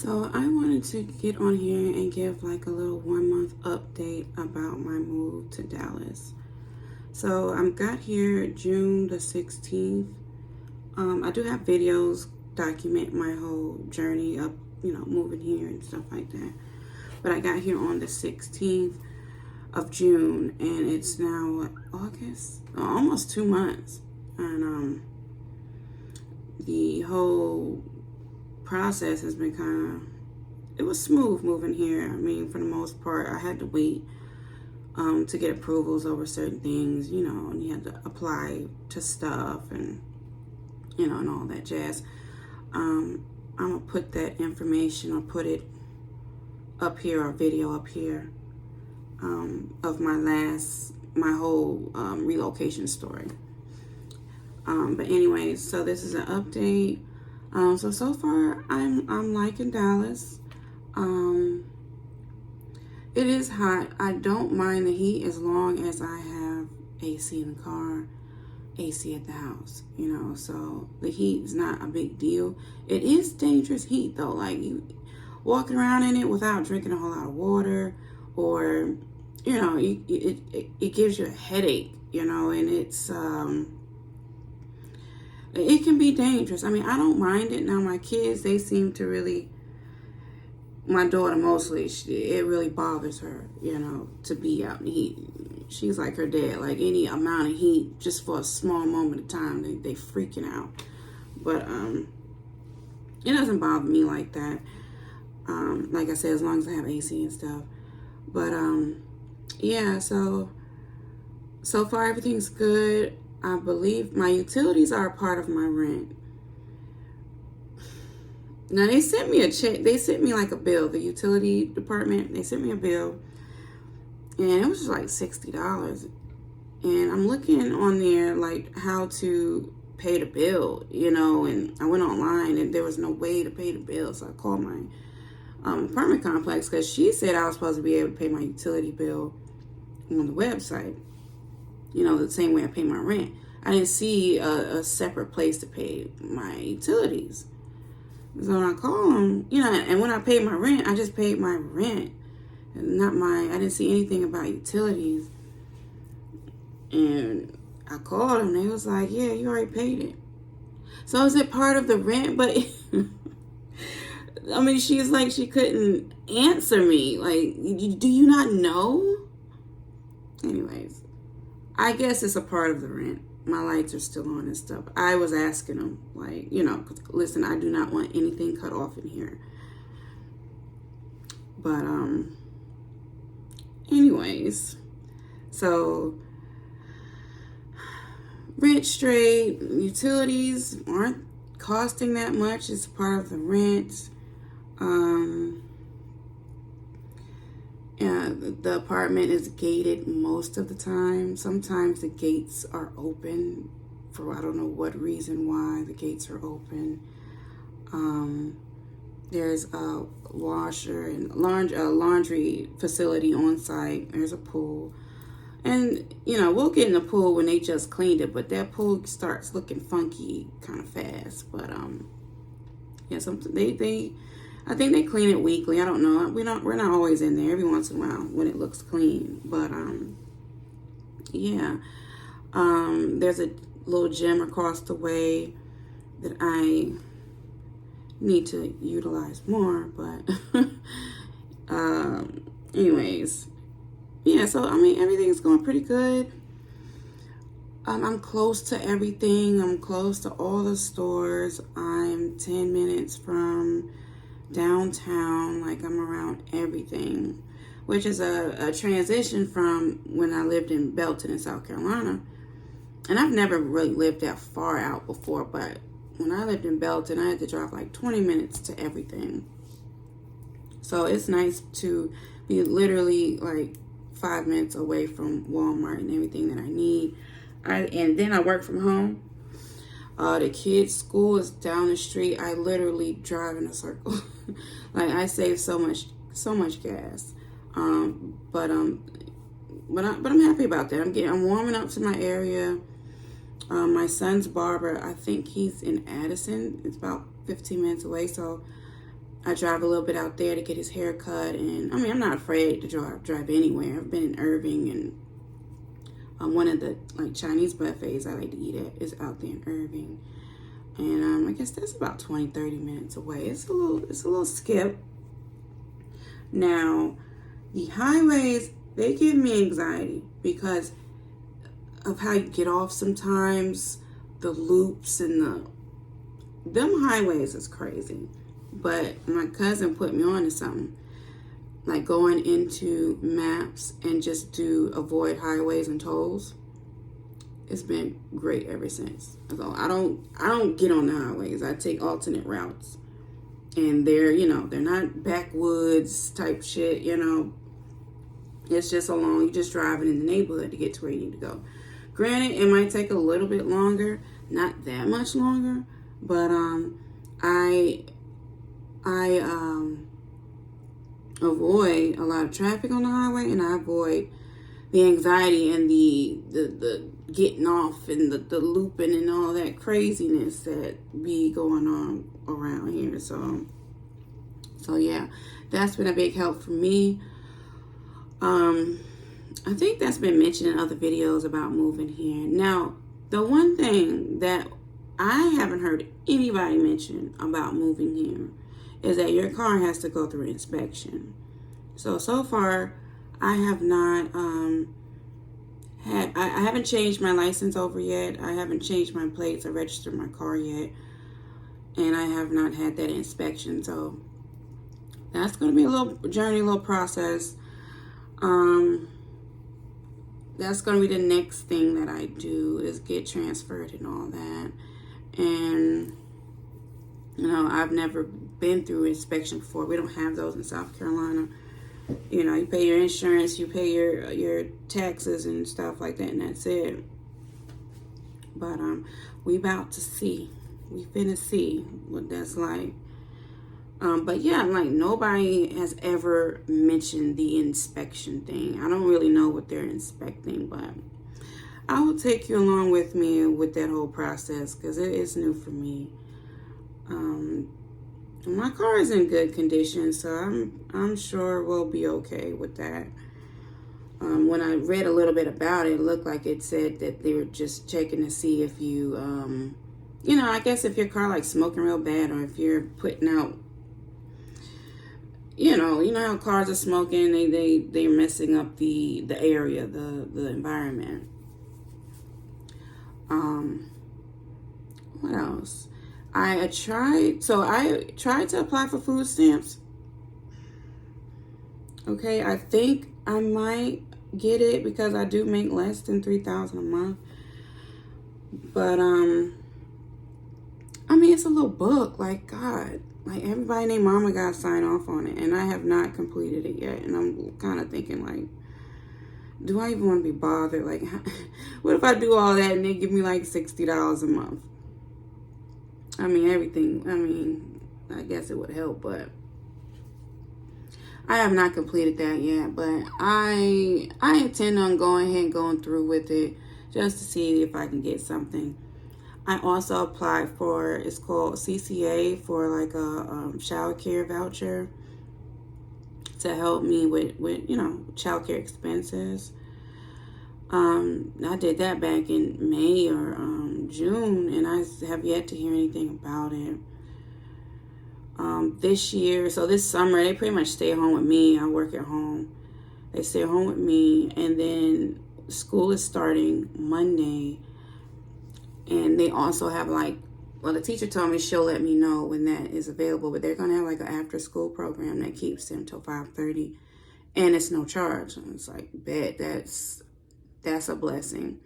So I wanted to get on here and give like a little 1 month update about my move to Dallas. So I got here June the 16th. I do have videos document my whole journey up, moving here and stuff like that. But I got here on the 16th of June, and it's now August, almost 2 months. And the whole process has been it was smooth moving here. I mean, for the most part, I had to wait to get approvals over certain things, and you had to apply to stuff and, and all that jazz. I'm going to put that information, or put it up here, or video up here, of my whole relocation story. But anyways, so this is an update. So far I'm liking Dallas. It is hot. I don't mind the heat as long as I have AC in the car, AC at the house, so the heat is not a big deal. It is dangerous heat though, like you walking around in it without drinking a whole lot of water, or it gives you a headache, and it can be dangerous. I mean, I don't mind it. Now, my kids, they seem to really, my daughter mostly, it really bothers her, to be out in the heat. She's like her dad, like any amount of heat, just for a small moment of time, they freaking out. But it doesn't bother me like that. Like I said, as long as I have AC and stuff. But yeah, so far everything's good. I believe my utilities are a part of my rent. Now, they sent me a check. They sent me like a bill. The utility department, they sent me a bill. And it was just like $60. And I'm looking on there like how to pay the bill, and I went online and there was no way to pay the bill. So I called my apartment complex, because she said I was supposed to be able to pay my utility bill on the website. The same way I pay my rent. I didn't see a separate place to pay my utilities. So when I call them, and when I paid my rent, I just paid my rent. I didn't see anything about utilities. And I called them, they was like, yeah, you already paid it. So is it part of the rent? But, I mean, she's like, she couldn't answer me. Like, do you not know? Anyways. I guess it's a part of the rent. My lights are still on and stuff. I was asking them, like, listen, I do not want anything cut off in here. But, anyways, so rent straight, utilities aren't costing that much. It's part of the rent. The apartment is gated most of the time. Sometimes the gates are open for I don't know what reason why the gates are open. There's a washer and laundry facility on site. There's a pool. And, we'll get in the pool when they just cleaned it, but that pool starts looking funky kind of fast. But, yeah, I think they clean it weekly. I don't know. We're not always in there. Every once in a while when it looks clean. But yeah. There's a little gym across the way that I need to utilize more. But anyways. Yeah, so I mean everything's going pretty good. I'm close to everything. I'm close to all the stores. I'm 10 minutes from downtown. Like, I'm around everything, which is a transition from when I lived in Belton in South Carolina. And I've never really lived that far out before, but when I lived in Belton, I had to drive like 20 minutes to everything. So it's nice to be literally like 5 minutes away from Walmart and everything that I need. And then I work from home. The kids' school is down the street. I literally drive in a circle. Like, I save so much gas. But I'm happy about that. I'm warming up to my area. My son's barber, I think he's in Addison. It's about 15 minutes away. So I drive a little bit out there to get his hair cut. And I mean, I'm not afraid to drive anywhere. I've been in Irving, and one of the like Chinese buffets I like to eat at is out there in Irving. And I guess that's about 20-30 minutes away. It's a little skip. Now, the highways, they give me anxiety because of how you get off sometimes, the loops and them highways is crazy. But my cousin put me on to something, like going into maps and just do avoid highways and tolls. It's been great ever since. So I don't get on the highways. I take alternate routes. And they're not backwoods type shit, It's just you're just driving in the neighborhood to get to where you need to go. Granted, it might take a little bit longer, not that much longer, but I avoid a lot of traffic on the highway, and I avoid the anxiety and the getting off and the looping and all that craziness that be going on around here. So yeah, that's been a big help for me. I think that's been mentioned in other videos about moving here. Now, the one thing that I haven't heard anybody mention about moving here is that your car has to go through inspection. So far, I have not I haven't changed my license over yet. I haven't changed my plates or registered my car yet. And I have not had that inspection. So that's going to be a little journey, a little process. That's going to be the next thing that I do is get transferred and all that. And, I've never been through inspection before. We don't have those in South Carolina. You pay your insurance, you pay your taxes and stuff like that, and that's it. But we about to see. We finna see what that's like. But yeah, like nobody has ever mentioned the inspection thing. I don't really know what they're inspecting, but I will take you along with me with that whole process because it is new for me. My car is in good condition, so I'm sure we'll be okay with that. When I read a little bit about it, it looked like it said that they were just checking to see if you, I guess if your car like smoking real bad, or if you're putting out, you know how cars are smoking, they're messing up the area, the environment. What else? I tried to apply for food stamps. Okay, I think I might get it because I do make less than $3,000 a month. But it's a little book. Like, God, like everybody named Mama got to sign off on it, and I have not completed it yet. And I'm kind of thinking, like, do I even want to be bothered? Like, what if I do all that and they give me like $60 a month? I guess it would help, but I have not completed that yet. But I intend on going through with it just to see if I can get something. I also applied for, it's called CCA, for like a child care voucher to help me with child care expenses. I did that back in May or June, and I have yet to hear anything about it. This summer, they pretty much stay home with me. I work at home. They stay home with me, and then school is starting Monday. And they also have the teacher told me she'll let me know when that is available, but they're going to have like an after school program that keeps them till 5:30, and it's no charge. And it's like, bet that's a blessing,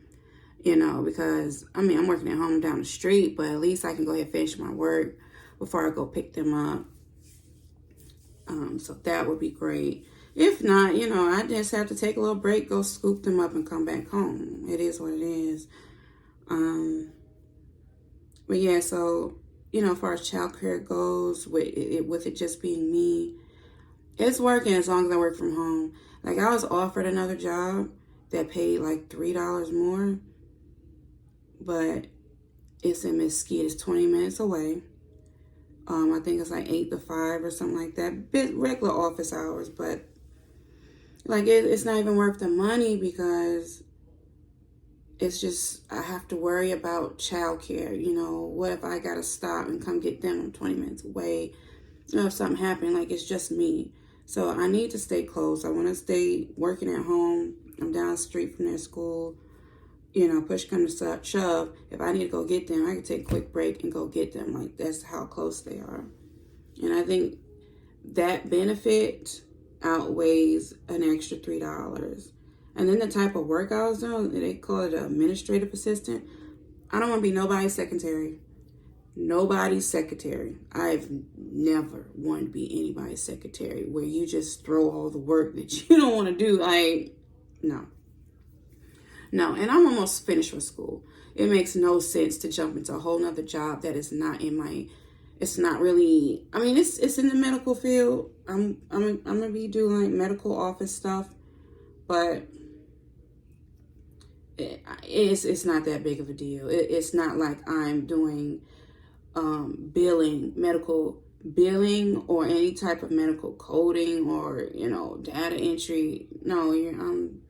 because I'm working at home down the street, but at least I can go ahead and finish my work before I go pick them up. So that would be great. If not, I just have to take a little break, go scoop them up and come back home. It is what it is. But yeah, so, as far as childcare goes, with it just being me, it's working as long as I work from home. Like, I was offered another job that paid like $3 more, but it's in Mesquite. It's 20 minutes away. I think it's like 8 to 5 or something like that. Regular office hours, but like it's not even worth the money because it's just I have to worry about childcare. You know, what if I gotta stop and come get them? I'm 20 minutes away. You know, if something happened, like it's just me. So I need to stay close. I want to stay working at home. I'm down the street from their school. You know, push come to shove. If I need to go get them, I can take a quick break and go get them. Like that's how close they are. And I think that benefit outweighs an extra $3. And then the type of work I was doing, they call it an administrative assistant. I don't want to be nobody's secretary. Nobody's secretary. I've never wanted to be anybody's secretary where you just throw all the work that you don't want to do. Like, no. No, and I'm almost finished with school. It makes no sense to jump into a whole nother job that is not in my, it's not really, I mean, it's in the medical field. I'm gonna be doing like medical office stuff, but it's not that big of a deal. It's not like I'm doing medical billing or any type of medical coding or, you know, data entry. No, I'm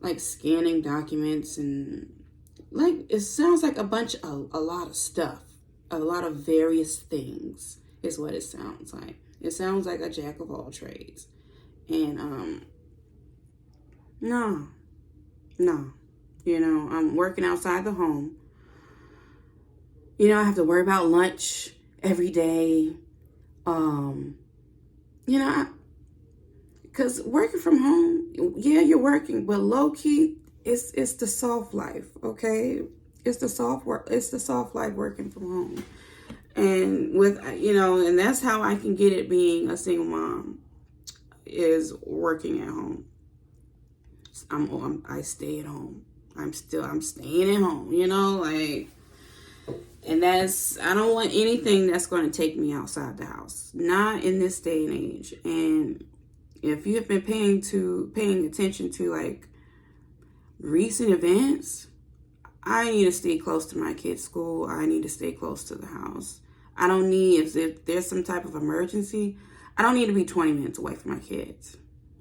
like scanning documents and like it sounds like a lot of stuff, a lot of various things is what it sounds like. It sounds like a jack of all trades. And no, you know, I'm working outside the home. You know, I have to worry about lunch every day. You know, because working from home, yeah, you're working, but low key, it's the soft life, okay? It's the soft life working from home. And with, you know, and that's how I can get it being a single mom is working at home. I stay at home. I'm staying at home, you know, like, and I don't want anything that's going to take me outside the house. Not in this day and age. And if you've been paying attention to like recent events, I need to stay close to my kids' school. I need to stay close to the house. I don't need, if there's some type of emergency, I don't need to be 20 minutes away from my kids.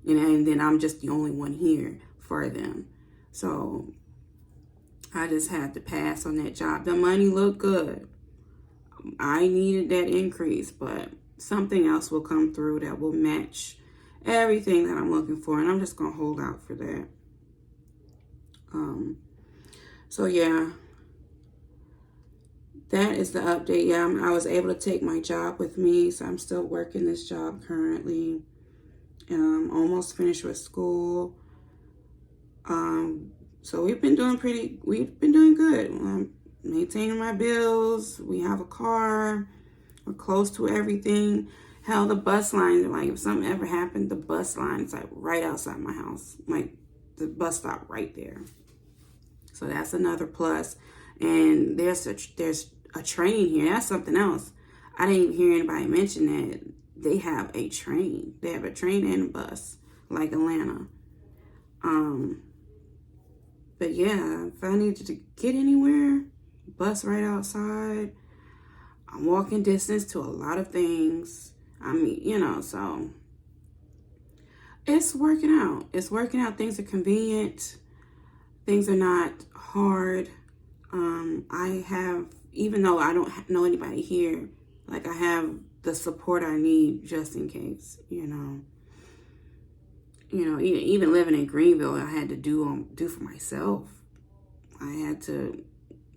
And then I'm just the only one here for them. So I just had to pass on that job. The money looked good. I needed that increase, but something else will come through that will match everything that I'm looking for. And I'm just going to hold out for that. So yeah, that is the update. Yeah, I was able to take my job with me. So I'm still working this job currently. Almost finished with school. So we've been doing good. Maintaining my bills. We have a car. We're close to everything. Hell, the bus lines are like, if something ever happened, the bus line is like right outside my house. Like the bus stop right there. So that's another plus. And there's a train here. That's something else. I didn't even hear anybody mention that they have a train. They have a train and a bus, like Atlanta. But yeah, if I needed to get anywhere, bus right outside. I'm walking distance to a lot of things. I mean, you know, so it's working out. It's working out. Things are convenient. Things are not hard. I have, even though I don't know anybody here, like I have the support I need just in case, you know. You know, even living in Greenville, I had to do for myself. I had to,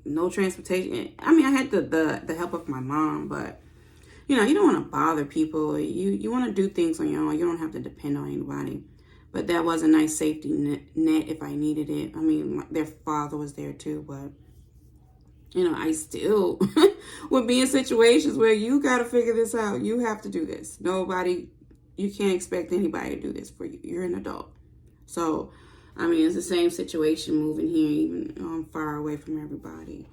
no transportation. I mean, I had the help of my mom, but you know, you don't want to bother people. You want to do things on your own. You don't have to depend on anybody. But that was a nice safety net if I needed it. I mean, their father was there too, but you know, I still would be in situations where you got to figure this out. You have to do this. You can't expect anybody to do this for you. You're an adult. So, I mean, it's the same situation moving here, even far away from everybody.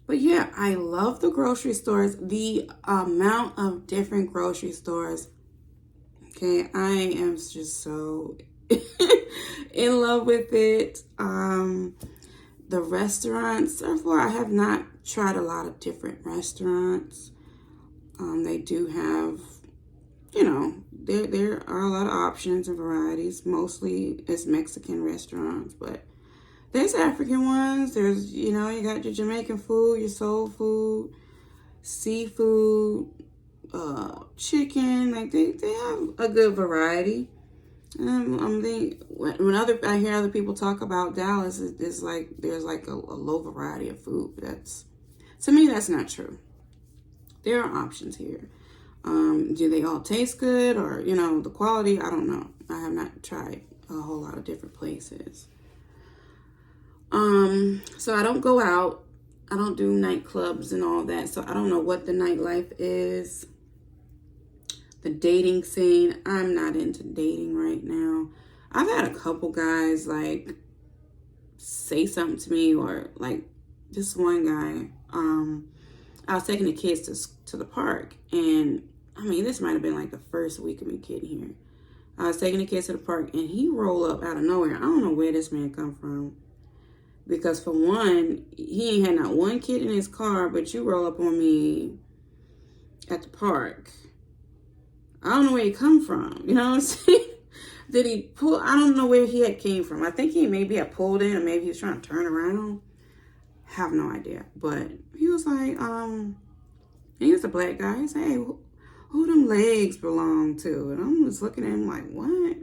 But yeah, I love the grocery stores. The amount of different grocery stores. Okay, I am just so in love with it. The restaurants, so far I have not tried a lot of different restaurants. They do have, you know, there are a lot of options and varieties. Mostly it's Mexican restaurants, but there's African ones. There's, you know, you got your Jamaican food, your soul food, seafood, chicken. Like they have a good variety. When I hear other people talk about Dallas, it's like there's like a low variety of food. To me, that's not true. There are options here. Do they all taste good, or, you know, the quality? I don't know. I have not tried a whole lot of different places. So I don't go out. I don't do nightclubs and all that. So I don't know what the nightlife is. The dating scene. I'm not into dating right now. I've had a couple guys like say something to me, or like this one guy. I was taking the kids to the park, and I mean, this might have been like the first week of me getting here. I was taking the kids to the park, and he rolled up out of nowhere. I don't know where this man come from. Because for one, he ain't had not one kid in his car, but you roll up on me at the park. I don't know where he come from. You know what I'm saying? Did he pull? I don't know where he had came from. I think he maybe had pulled in, or maybe he was trying to turn around. Have no idea. But he was like, he was a black guy. He said, hey, who them legs belong to? And I'm just looking at him like, what?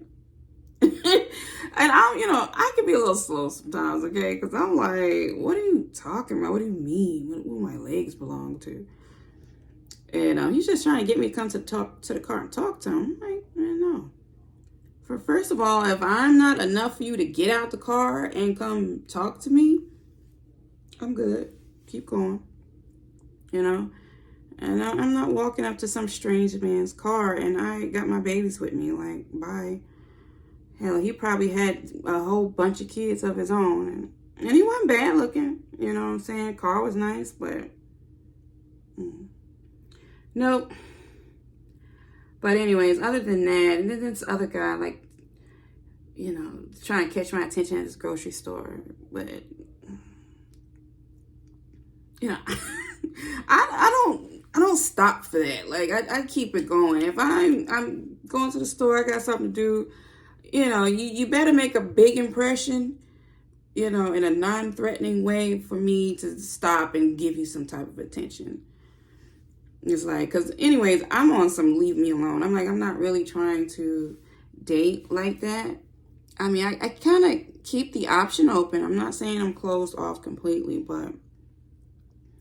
And I can be a little slow sometimes, okay? Because I'm like, what are you talking about? What do you mean? What do my legs belong to? And he's just trying to get me to come to the car and talk to him. I'm like, man, no. First of all, if I'm not enough for you to get out the car and come talk to me, I'm good. Keep going. You know? And I'm not walking up to some strange man's car, and I got my babies with me. Like, bye. Hell, he probably had a whole bunch of kids of his own. And he wasn't bad looking. You know what I'm saying? Car was nice, but nope. But anyways, other than that, and then this other guy, like, you know, trying to catch my attention at this grocery store. But, you know, I don't stop for that. Like, I keep it going. If I'm going to the store, I got something to do. You know, you better make a big impression, you know, in a non-threatening way for me to stop and give you some type of attention. It's like, because anyways, I'm on some leave me alone. I'm like, I'm not really trying to date like that. I mean, I kind of keep the option open. I'm not saying I'm closed off completely, but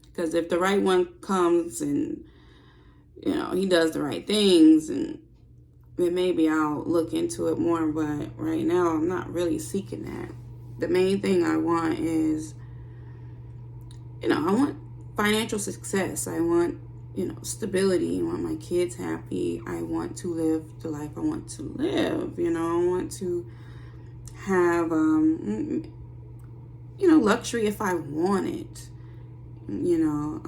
because if the right one comes and, you know, he does the right things, and then maybe I'll look into it more. But right now, I'm not really seeking that. The main thing I want is, you know, I want financial success. I want, you know, stability. I want my kids happy. I want to live the life I want to live. You know, I want to have, you know, luxury if I want it. You know,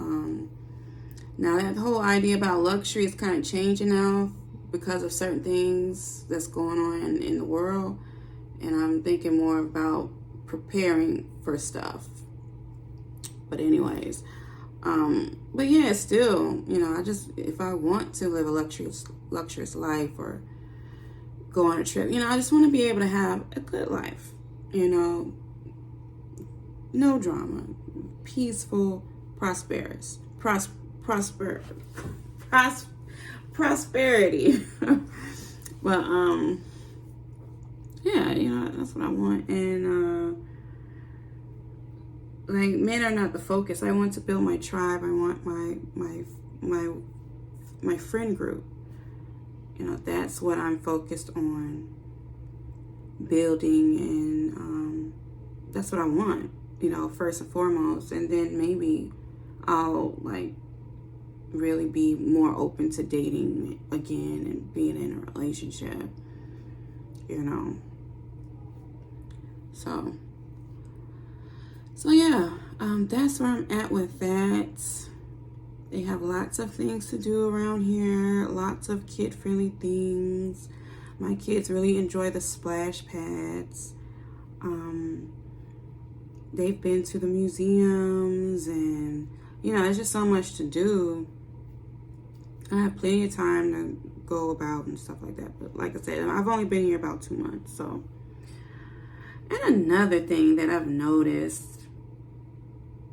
now that whole idea about luxury is kind of changing now because of certain things that's going on in the world. And I'm thinking more about preparing for stuff. But anyways, but yeah, still, you know, if I want to live a luxurious life or go on a trip, you know, I just want to be able to have a good life, you know, no drama, peaceful, prosperity. But yeah, you know, that's what I want. And like, men are not the focus. I want to build my tribe. I want my friend group. You know, that's what I'm focused on building, and that's what I want, you know, first and foremost. And then maybe I'll like really be more open to dating again and being in a relationship, you know. So yeah, that's where I'm at with that. They have lots of things to do around here, lots of kid-friendly things. My kids really enjoy the splash pads. They've been to the museums and you know, there's just so much to do. I have plenty of time to go about and stuff like that. But like I said, I've only been here about 2 months, so. And another thing that I've noticed,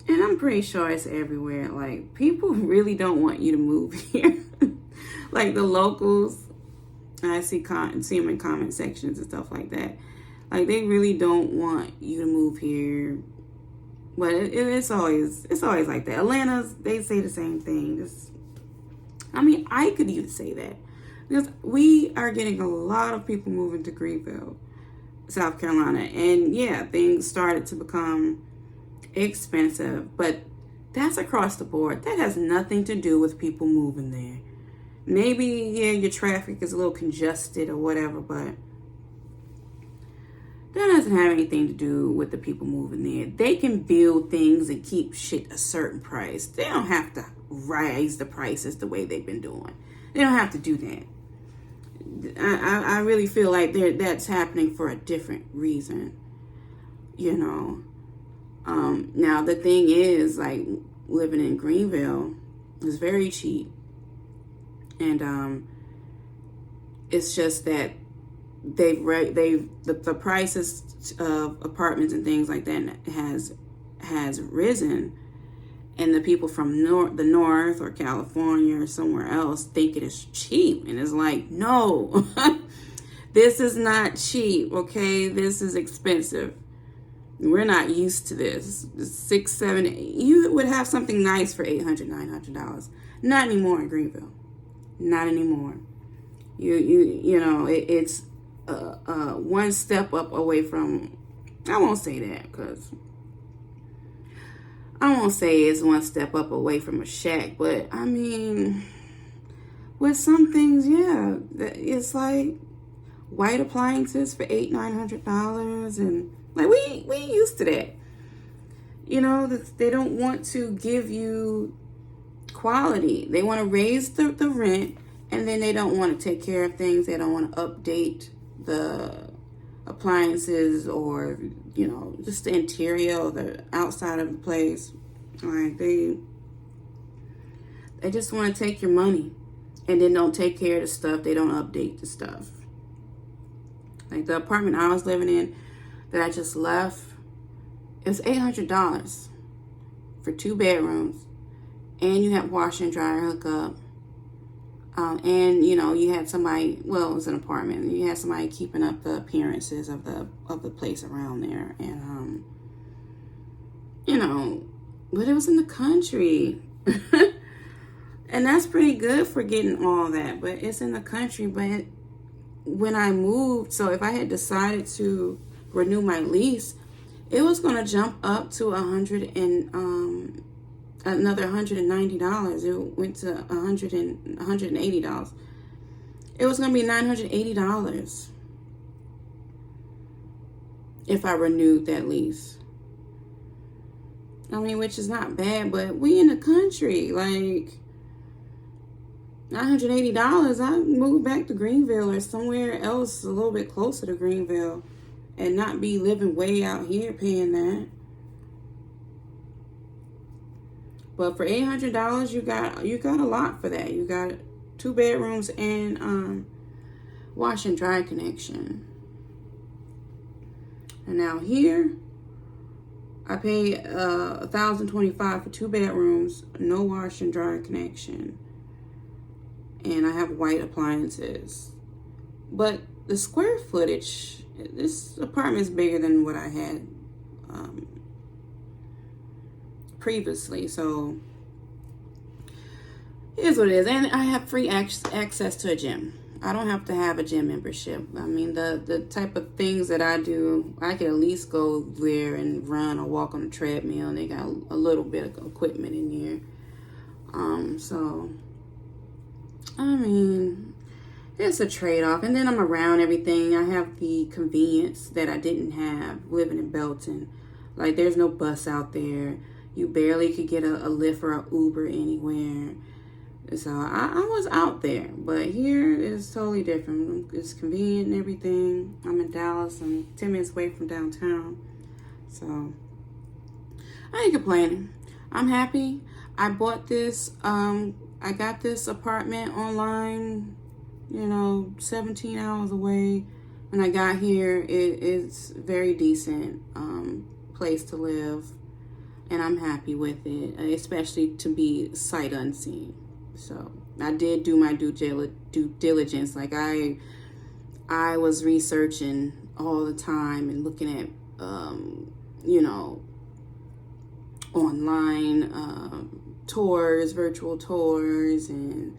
and I'm pretty sure it's everywhere, like, people really don't want you to move here. Like, the locals, I see them in comment sections and stuff like that. Like, they really don't want you to move here. But it's always like that. Atlanta's, they say the same thing. I mean, I could even say that. Because we are getting a lot of people moving to Greenville, South Carolina. And yeah, things started to become expensive. But that's across the board. That has nothing to do with people moving there. Maybe, yeah, your traffic is a little congested or whatever, but that doesn't have anything to do with the people moving there. They can build things and keep shit a certain price. They don't have to raise the prices the way they've been doing. They don't have to do that. I really feel like that's happening for a different reason, you know. Now, the thing is, like, living in Greenville is very cheap. And it's just that the prices of apartments and things like that has risen, and the people from the north or California or somewhere else think it is cheap, and it's like, no, this is not cheap. Okay, this is expensive. We're not used to this. $600, $700, you would have something nice for $800, $900. Not anymore in Greenville. Not anymore. You know, it's one step up away from, I won't say that, because I won't say it's one step up away from a shack, but I mean, with some things, yeah, it's like white appliances for $800, $900, and like we used to that. You know, they don't want to give you quality. They want to raise the rent, and then they don't want to take care of things. They don't want to update the appliances, or, you know, just the interior or the outside of the place. Like, they just want to take your money, and then don't take care of the stuff. They don't update the stuff. Like, the apartment I was living in that I just left, it was $800 for 2 bedrooms, and you had washer and dryer hookup. And, you know, you had somebody, well, it was an apartment, and you had somebody keeping up the appearances of the place around there. And, you know, but it was in the country. And that's pretty good for getting all that, but it's in the country. But when I moved, so if I had decided to renew my lease, it was going to jump up to another $190. It went to $180. It was going to be $980 if I renewed that lease. I mean, which is not bad, but we in the country, like, $980, I move back to Greenville or somewhere else a little bit closer to Greenville, and not be living way out here paying that. But for $800, you got a lot for that. You got 2 bedrooms and wash and dry connection. And now here, I pay $1,025 for 2 bedrooms, no wash and dry connection, and I have white appliances. But the square footage, this apartment is bigger than what I had previously, so here's what it is. And I have free access to a gym. I don't have to have a gym membership. I mean, the type of things that I do, I can at least go there and run or walk on a treadmill, and they got a little bit of equipment in here. So I mean, it's a trade-off. And then I'm around everything. I have the convenience that I didn't have living in Belton. Like, there's no bus out there. You barely could get a Lyft or a Uber anywhere. So I was out there. But here is totally different. It's convenient and everything. I'm in Dallas. I'm 10 minutes away from downtown. So I ain't complaining. I'm happy. I bought this, I got this apartment online, 17 hours away. When I got here, it's very decent place to live, and I'm happy with it, especially to be sight unseen. So I did do my due diligence. Like I was researching all the time and looking at, online tours, virtual tours, and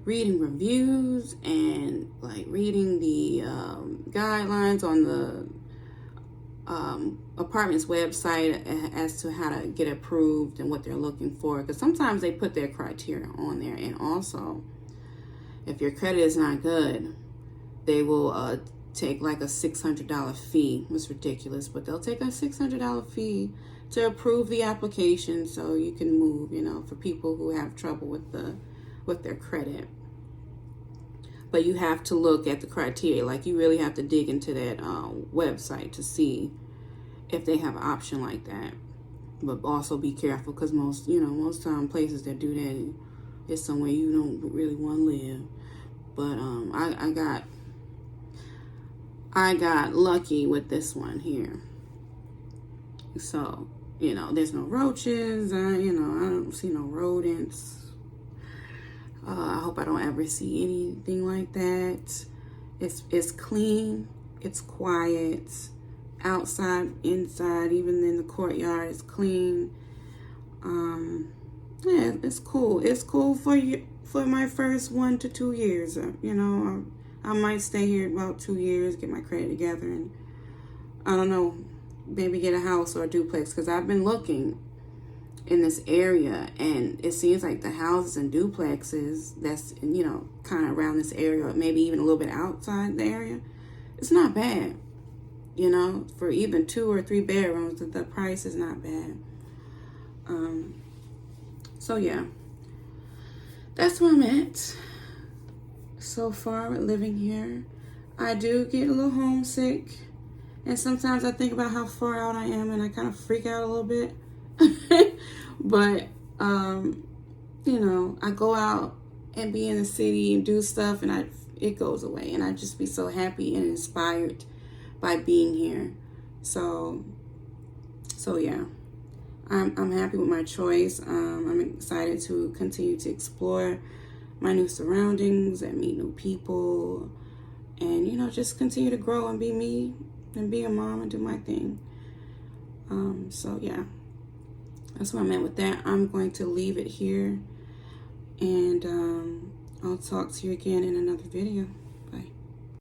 reading reviews and like reading the guidelines on the apartment's website as to how to get approved and what they're looking for, because sometimes they put their criteria on there. And also, if your credit is not good, they will take like a $600 fee. It's ridiculous, but they'll take a $600 fee to approve the application so you can move, for people who have trouble with their credit. But you have to look at the criteria. Like, you really have to dig into that website to see if they have an option like that. But also be careful, because most places that do that, it's somewhere you don't really want to live. But I got lucky with this one here. So, there's no roaches. I don't see no rodents. I hope I don't ever see anything like that. It's clean. It's quiet. Outside, inside, even in the courtyard, it's clean. Yeah, it's cool. It's cool for my first 1 to 2 years. I might stay here about 2 years, get my credit together, and I don't know, maybe get a house or a duplex, because I've been looking in this area, and it seems like the houses and duplexes that's kind of around this area, or maybe even a little bit outside the area, it's not bad. For even 2 or 3 bedrooms, the price is not bad. So yeah, that's where I'm at so far with living here. I do get a little homesick, and sometimes I think about how far out I am, and I kind of freak out a little bit. But I go out and be in the city and do stuff, and it goes away, and I just be so happy and inspired by being here. So yeah, I'm happy with my choice. I'm excited to continue to explore my new surroundings and meet new people, and just continue to grow and be me and be a mom and do my thing. So yeah, that's where I'm at with that. I'm going to leave it here, and I'll talk to you again in another video. Bye.